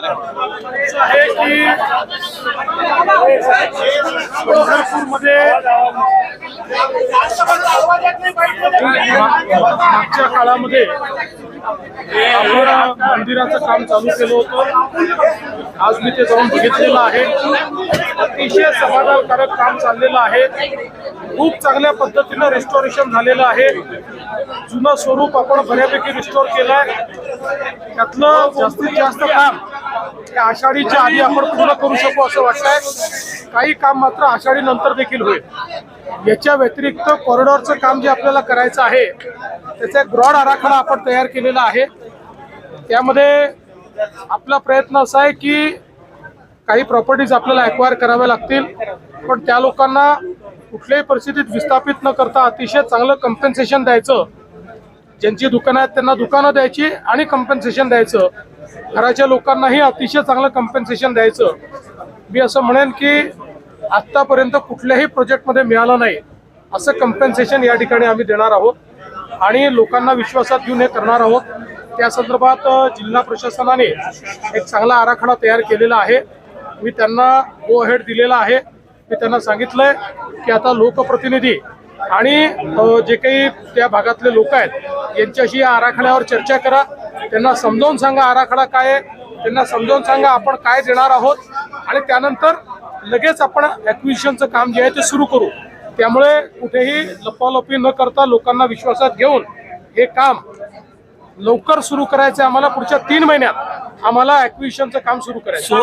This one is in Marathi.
आहे की पंढरपूरमध्ये मागच्या काळामध्ये आपण मंदिराचं काम चालू केलं होतं। आज मी ते जाऊन बघितलेलं आहे। अतिशय समाधानकारक काम चाललेलं आहे। खूप चांगल्या पद्धतीने रेस्टोरेशन झालेलं आहे। जुनं स्वरूप आपण बऱ्यापैकी रिस्टोर केलंय। त्यातलं जास्तीत जास्त काम आषाढीच्या आधी आपण पूर्ण करू शकू असं वाटतंय। काही काम मात्र आषाढी नंतर देखील होईल। याच्या व्यतिरिक्त कॉरिडॉरचं काम जे आपल्याला करायचं आहे त्याचा एक ब्रॉड आराखडा आपण तयार केलेला आहे। त्यामध्ये आपला प्रयत्न असा आहे की काही प्रॉपर्टीज आपल्याला ॲक्वायर कराव्या लागतील, पण त्या लोकांना कुठल्याही परिस्थितीत विस्थापित न करता अतिशय चांगलं कम्पेन्सेशन द्यायचं। ज्यांची दुकानं आहेत त्यांना दुकानं द्यायची आणि कम्पेन्सेशन द्यायचं। घराच्या लोकांनाही अतिशय चांगलं कम्पेन्सेशन द्यायचं। मी असं म्हणेन की आत्तापर्यंत कुठल्याही प्रोजेक्टमध्ये मिळालं नाही असं कम्पेन्सेशन या ठिकाणी आम्ही देणार आहोत आणि लोकांना विश्वासात घेऊन हे करणार आहोत। त्या संदर्भात जिल्हा प्रशासनाने एक चांगला आराखडा तयार केलेला आहे। मी त्यांना गो अहेड दिलेला आहे। मी त्यांना सांगितलंय की आता लोकप्रतिनिधी आणि जे काही त्या भागातले लोक आहेत यांच्याशी या आराखड्यावर चर्चा करा। त्यांना समजावून सांगा आराखडा काय आहे, त्यांना समजावून सांगा आपण काय देणार आहोत आणि त्यानंतर लगेच आपण ॲक्विजिशनचं काम जे आहे ते सुरू करू। त्यामुळे कुठेही लपालपी न करता लोकांना विश्वासात घेऊन हे काम लवकर सुरू करायचं। आम्हाला पुढच्या 3 महिन्यात आम्हाला ॲक्विजिशनचं काम सुरू करायचं।